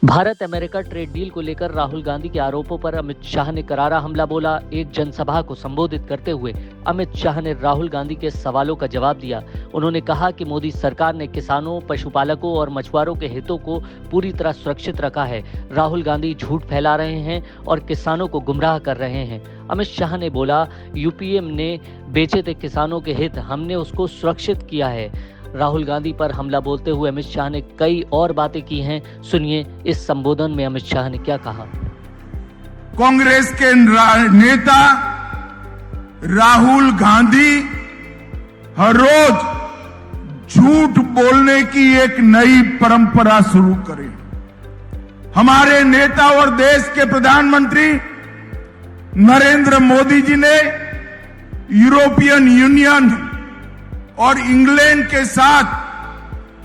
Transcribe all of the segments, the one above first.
Bharat America trade deal को लेकर राहुल गांधी के आरोपों पर अमित शाह ने करारा हमला बोला। एक जनसभा को संबोधित करते हुए अमित शाह ने राहुल गांधी के सवालों का जवाब दिया। उन्होंने कहा कि मोदी सरकार ने किसानों, पशुपालकों और मछुआरों के हितों को पूरी तरह सुरक्षित रखा है। राहुल गांधी झूठ फैला रहे हैं और किसानों को गुमराह कर रहे हैं। अमित शाह ने बोला, यूपीए ने बेचे थे किसानों के हित, हमने उसको सुरक्षित किया है। राहुल गांधी पर हमला बोलते हुए अमित शाह ने कई और बातें की हैं। सुनिए इस संबोधन में अमित शाह ने क्या कहा। कांग्रेस के नेता राहुल गांधी हर रोज झूठ बोलने की एक नई परंपरा शुरू करें। हमारे नेता और देश के प्रधानमंत्री नरेंद्र मोदी जी ने यूरोपियन यूनियन और इंग्लैंड के साथ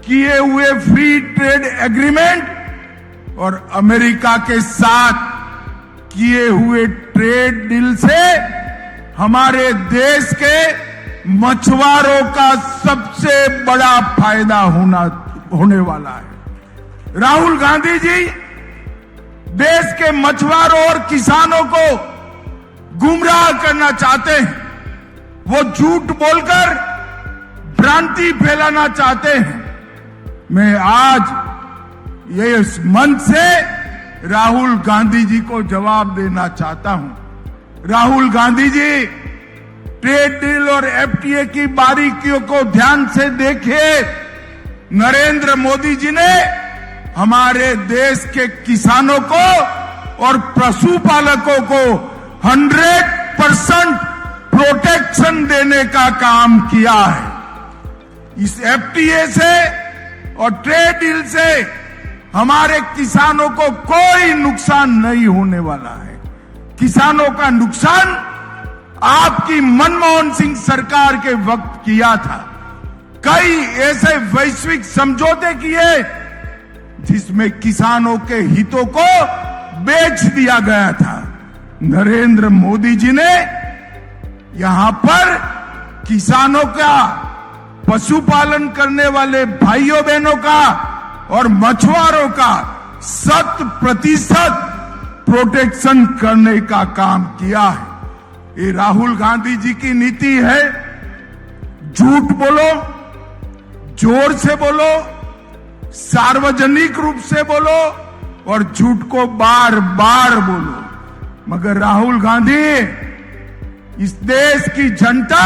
किए हुए फ्री ट्रेड एग्रीमेंट और अमेरिका के साथ किए हुए ट्रेड डील से हमारे देश के मछुआरों का सबसे बड़ा फायदा होने वाला है। राहुल गांधी जी देश के मछुआरों और किसानों को गुमराह करना चाहते हैं। वो झूठ बोलकर भ्रांति फैलाना चाहते हैं। मैं आज ये इस मंच से राहुल गांधी जी को जवाब देना चाहता हूं। राहुल गांधी जी, ट्रेड डील और एफटीए की बारीकियों को ध्यान से देखिए। नरेंद्र मोदी जी ने हमारे देश के किसानों को और पशुपालकों को 100% प्रोटेक्शन देने का काम किया है। इस एफटीए से और ट्रेड डील से हमारे किसानों को कोई नुकसान नहीं होने वाला है। किसानों का नुकसान आपकी मनमोहन सिंह सरकार के वक्त किया था। कई ऐसे वैश्विक समझौते किए जिसमें किसानों के हितों को बेच दिया गया था। नरेंद्र मोदी जी ने यहां पर किसानों का, पशुपालन करने वाले भाइयों बहनों का और मछुआरों का 100% प्रोटेक्शन करने का काम किया है। ये राहुल गांधी जी की नीति है। झूठ बोलो, जोर से बोलो, सार्वजनिक रूप से बोलो और झूठ को बार बार बोलो। मगर राहुल गांधी, इस देश की जनता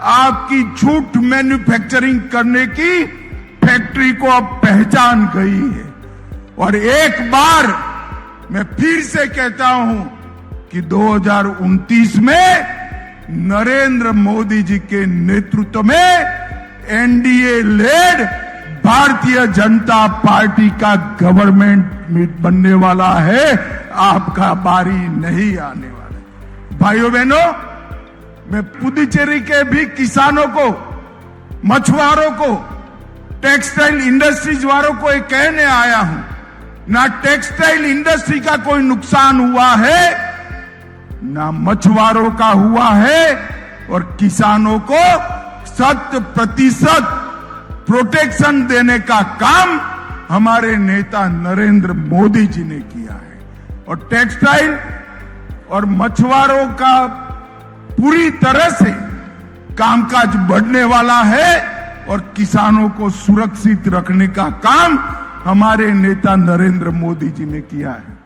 आपकी झूठ मैन्युफैक्चरिंग करने की फैक्ट्री को अब पहचान गई है। और एक बार मैं फिर से कहता हूं कि 2029 में नरेंद्र मोदी जी के नेतृत्व में NDA lead Bharatiya Janata party का गवर्नमेंट बनने वाला है। आपका बारी नहीं आने वाला। भाइयों बहनों, मैं पुदुचेरी के भी किसानों को, मछुआरों को, टेक्सटाइल इंडस्ट्रीज वालों को एक कहने आया हूं, ना टेक्सटाइल इंडस्ट्री का कोई नुकसान हुआ है, ना मछुआरों का हुआ है। और किसानों को 100% प्रोटेक्शन देने का काम हमारे नेता नरेंद्र मोदी जी ने किया है। और टेक्सटाइल और मछुआरों का पूरी तरह से कामकाज बढ़ने वाला है और किसानों को सुरक्षित रखने का काम हमारे नेता नरेंद्र मोदी जी ने किया है।